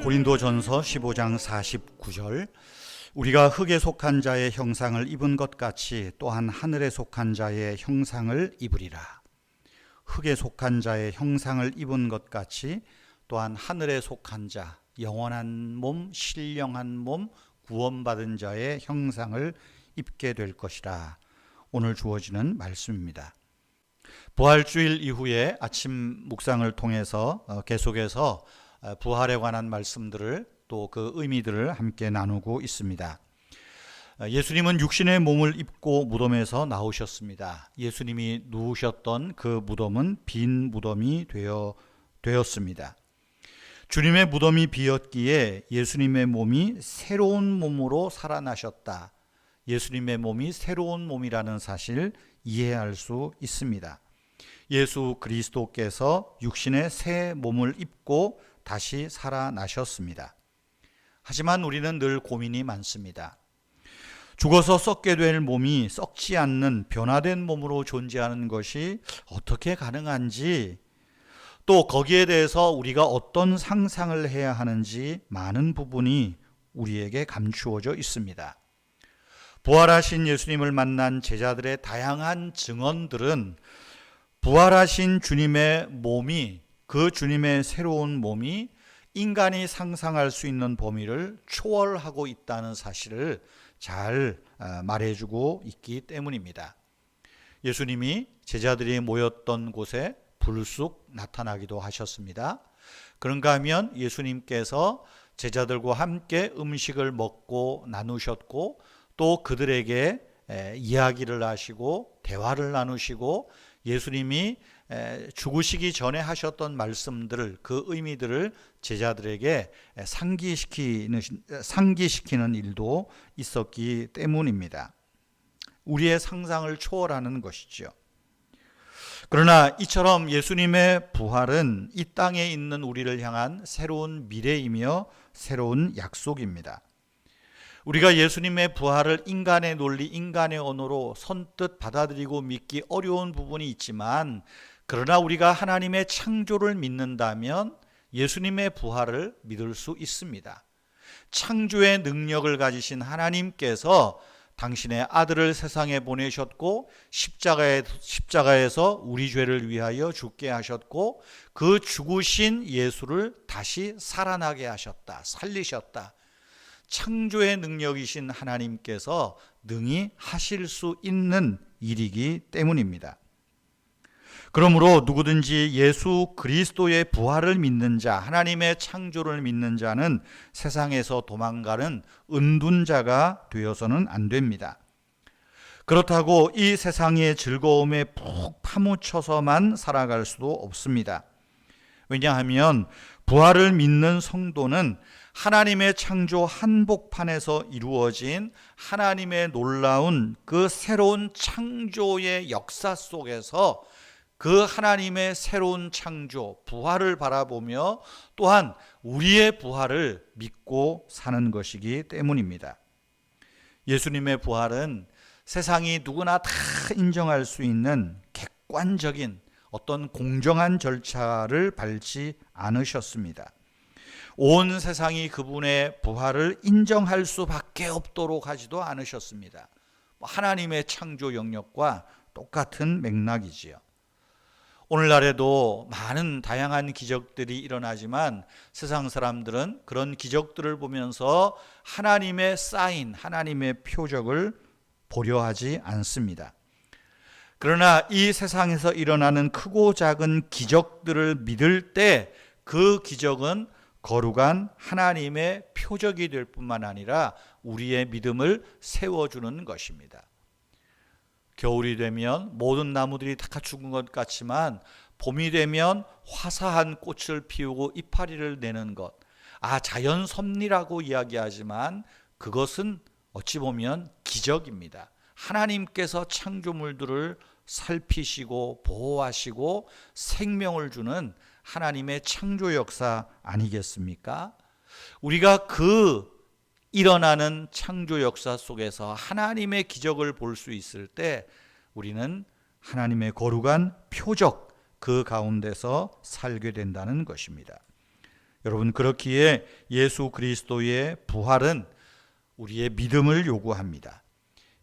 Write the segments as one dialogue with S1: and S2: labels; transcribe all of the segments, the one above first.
S1: 고린도전서 15장 49절 우리가 흙에 속한 자의 형상을 입은 것 같이 또한 하늘에 속한 자의 형상을 입으리라. 흙에 속한 자의 형상을 입은 것 같이 또한 하늘에 속한 자, 영원한 몸, 신령한 몸, 구원받은 자의 형상을 입게 될 것이라. 오늘 주어지는 말씀입니다. 부활주일 이후에 아침 묵상을 통해서 계속해서 부활에 관한 말씀들을 또 그 의미들을 함께 나누고 있습니다. 예수님은 육신의 몸을 입고 무덤에서 나오셨습니다. 예수님이 누우셨던 그 무덤은 빈 무덤이 되었습니다. 주님의 무덤이 비었기에 예수님의 몸이 새로운 몸으로 살아나셨다. 예수님의 몸이 새로운 몸이라는 사실을 이해할 수 있습니다. 예수 그리스도께서 육신의 새 몸을 입고 다시 살아나셨습니다. 하지만 우리는 늘 고민이 많습니다. 죽어서 썩게 될 몸이 썩지 않는 변화된 몸으로 존재하는 것이 어떻게 가능한지, 또 거기에 대해서 우리가 어떤 상상을 해야 하는지 많은 부분이 우리에게 감추어져 있습니다. 부활하신 예수님을 만난 제자들의 다양한 증언들은 부활하신 주님의 몸이, 그 주님의 새로운 몸이 인간이 상상할 수 있는 범위를 초월하고 있다는 사실을 잘 말해주고 있기 때문입니다. 예수님이 제자들이 모였던 곳에 불쑥 나타나기도 하셨습니다. 그런가 하면 예수님께서 제자들과 함께 음식을 먹고 나누셨고, 또 그들에게 이야기를 하시고 대화를 나누시고, 예수님이 죽으시기 전에 하셨던 말씀들을, 그 의미들을 제자들에게 상기시키는 일도 있었기 때문입니다. 우리의 상상을 초월하는 것이죠. 그러나 이처럼 예수님의 부활은 이 땅에 있는 우리를 향한 새로운 미래이며 새로운 약속입니다. 우리가 예수님의 부활을 인간의 논리, 인간의 언어로 선뜻 받아들이고 믿기 어려운 부분이 있지만, 그러나 우리가 하나님의 창조를 믿는다면 예수님의 부활을 믿을 수 있습니다. 창조의 능력을 가지신 하나님께서 당신의 아들을 세상에 보내셨고, 십자가에서 우리 죄를 위하여 죽게 하셨고, 그 죽으신 예수를 다시 살아나게 하셨다, 살리셨다. 창조의 능력이신 하나님께서 능히 하실 수 있는 일이기 때문입니다. 그러므로 누구든지 예수 그리스도의 부활을 믿는 자, 하나님의 창조를 믿는 자는 세상에서 도망가는 은둔자가 되어서는 안 됩니다. 그렇다고 이 세상의 즐거움에 푹 파묻혀서만 살아갈 수도 없습니다. 왜냐하면 부활을 믿는 성도는 하나님의 창조 한복판에서 이루어진 하나님의 놀라운 그 새로운 창조의 역사 속에서 그 하나님의 새로운 창조, 부활을 바라보며 또한 우리의 부활을 믿고 사는 것이기 때문입니다. 예수님의 부활은 세상이 누구나 다 인정할 수 있는 객관적인 어떤 공정한 절차를 밟지 않으셨습니다. 온 세상이 그분의 부활을 인정할 수밖에 없도록 하지도 않으셨습니다. 하나님의 창조 영역과 똑같은 맥락이지요. 오늘날에도 많은 다양한 기적들이 일어나지만 세상 사람들은 그런 기적들을 보면서 하나님의 사인, 하나님의 표적을 보려 하지 않습니다. 그러나 이 세상에서 일어나는 크고 작은 기적들을 믿을 때 그 기적은 거룩한 하나님의 표적이 될 뿐만 아니라 우리의 믿음을 세워주는 것입니다. 겨울이 되면 모든 나무들이 다 죽은 것 같지만 봄이 되면 화사한 꽃을 피우고 이파리를 내는 것, 자연 섭리라고 이야기하지만 그것은 어찌 보면 기적입니다. 하나님께서 창조물들을 살피시고 보호하시고 생명을 주는 하나님의 창조 역사 아니겠습니까? 우리가 그 일어나는 창조 역사 속에서 하나님의 기적을 볼 수 있을 때 우리는 하나님의 거룩한 표적, 그 가운데서 살게 된다는 것입니다. 여러분, 그렇기에 예수 그리스도의 부활은 우리의 믿음을 요구합니다.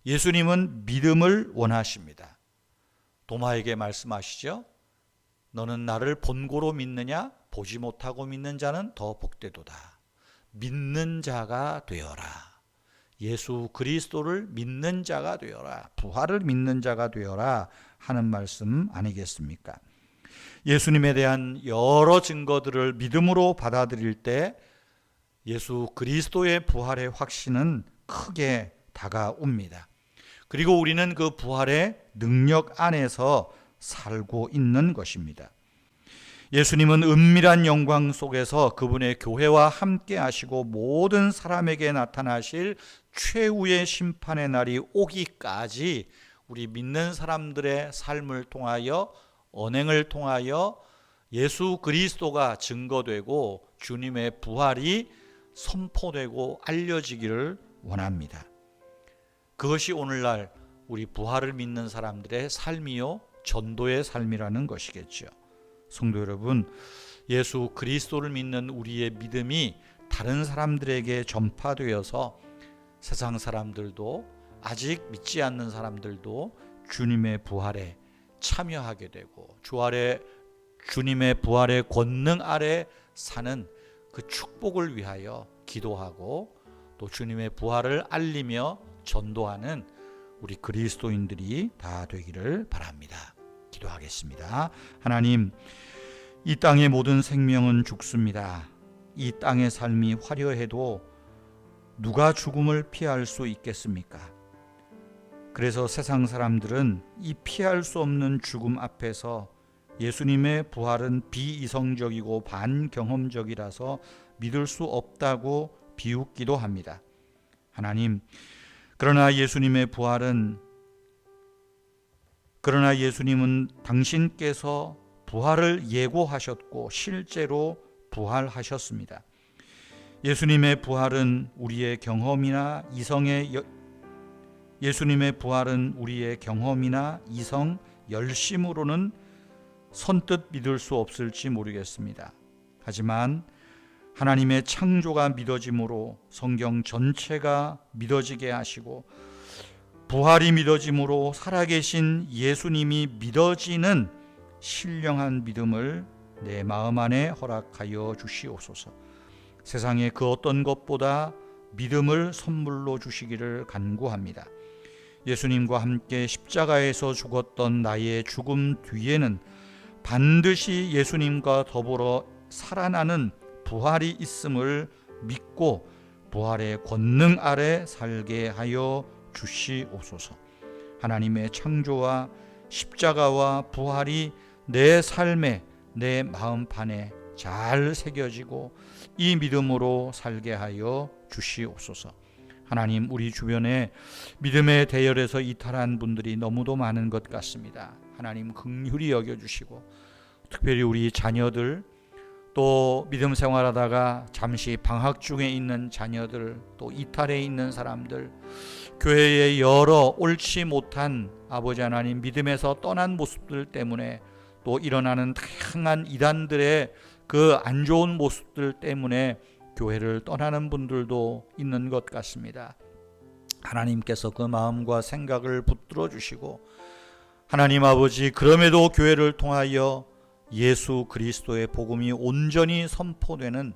S1: 예수님은 믿음을 원하십니다. 도마에게 말씀하시죠. 너는 나를 본고로 믿느냐? 보지 못하고 믿는 자는 더 복되도다. 믿는 자가 되어라. 예수 그리스도를 믿는 자가 되어라. 부활을 믿는 자가 되어라 하는 말씀 아니겠습니까? 예수님에 대한 여러 증거들을 믿음으로 받아들일 때 예수 그리스도의 부활의 확신은 크게 다가옵니다. 그리고 우리는 그 부활의 능력 안에서 살고 있는 것입니다. 예수님은 은밀한 영광 속에서 그분의 교회와 함께 하시고 모든 사람에게 나타나실 최후의 심판의 날이 오기까지 우리 믿는 사람들의 삶을 통하여, 언행을 통하여 예수 그리스도가 증거되고 주님의 부활이 선포되고 알려지기를 원합니다. 그것이 오늘날 우리 부활을 믿는 사람들의 삶이요, 전도의 삶이라는 것이겠죠. 성도 여러분, 예수 그리스도를 믿는 우리의 믿음이 다른 사람들에게 전파되어서 세상 사람들도, 아직 믿지 않는 사람들도 주님의 부활에 참여하게 되고 주님의 부활의 권능 아래 사는 그 축복을 위하여 기도하고 또 주님의 부활을 알리며 전도하는 우리 그리스도인들이 다 되기를 바랍니다. 기도하겠습니다. 하나님, 이 땅의 모든 생명은 죽습니다. 이 땅의 삶이 화려해도 누가 죽음을 피할 수 있겠습니까? 그래서 세상 사람들은 이 피할 수 없는 죽음 앞에서 예수님의 부활은 비이성적이고 반경험적이라서 믿을 수 없다고 비웃기도 합니다. 하나님, 그러나 예수님은 당신께서 부활을 예고하셨고 실제로 부활하셨습니다. 예수님의 부활은 우리의 경험이나 이성 열심으로는 선뜻 믿을 수 없을지 모르겠습니다. 하지만 하나님의 창조가 믿어짐으로 성경 전체가 믿어지게 하시고 부활이 믿어짐으로 살아계신 예수님이 믿어지는 신령한 믿음을 내 마음 안에 허락하여 주시옵소서. 세상의 그 어떤 것보다 믿음을 선물로 주시기를 간구합니다. 예수님과 함께 십자가에서 죽었던 나의 죽음 뒤에는 반드시 예수님과 더불어 살아나는 부활이 있음을 믿고 부활의 권능 아래 살게 하여 주시옵소서. 하나님의 창조와 십자가와 부활이 내 삶에, 내 마음판에 잘 새겨지고 이 믿음으로 살게 하여 주시옵소서. 하나님, 우리 주변에 믿음의 대열에서 이탈한 분들이 너무도 많은 것 같습니다. 하나님, 긍휼히 여겨주시고 특별히 우리 자녀들, 또 믿음 생활하다가 잠시 방학 중에 있는 자녀들, 또 이탈해 있는 사람들, 교회의 여러 옳지 못한 아버지 하나님 믿음에서 떠난 모습들 때문에 또 일어나는 다양한 이단들의 그 안 좋은 모습들 때문에 교회를 떠나는 분들도 있는 것 같습니다. 하나님께서 그 마음과 생각을 붙들어 주시고 하나님 아버지, 그럼에도 교회를 통하여 예수 그리스도의 복음이 온전히 선포되는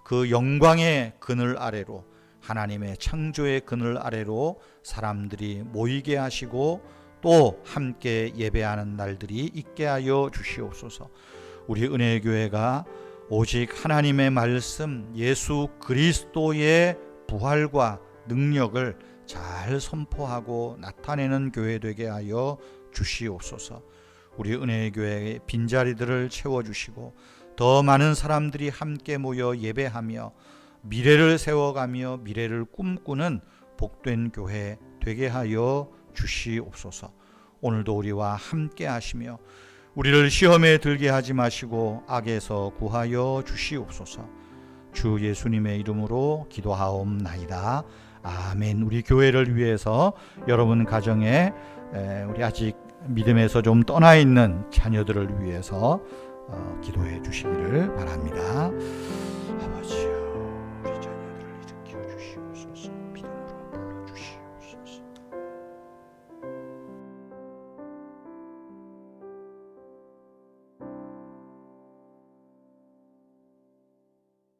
S1: 그 영광의 그늘 아래로, 하나님의 창조의 그늘 아래로 사람들이 모이게 하시고 또 함께 예배하는 날들이 있게 하여 주시옵소서. 우리 은혜교회가 오직 하나님의 말씀, 예수 그리스도의 부활과 능력을 잘 선포하고 나타내는 교회 되게 하여 주시옵소서. 우리 은혜교회의 빈자리들을 채워주시고 더 많은 사람들이 함께 모여 예배하며 미래를 세워가며 미래를 꿈꾸는 복된 교회 되게 하여 주시옵소서. 오늘도 우리와 함께 하시며 우리를 시험에 들게 하지 마시고 악에서 구하여 주시옵소서. 주 예수님의 이름으로 기도하옵나이다. 아멘. 우리 교회를 위해서 여러분 가정에 우리 아직 믿음에서 좀 떠나 있는 자녀들을 위해서 기도해 주시기를 바랍니다. 아버지여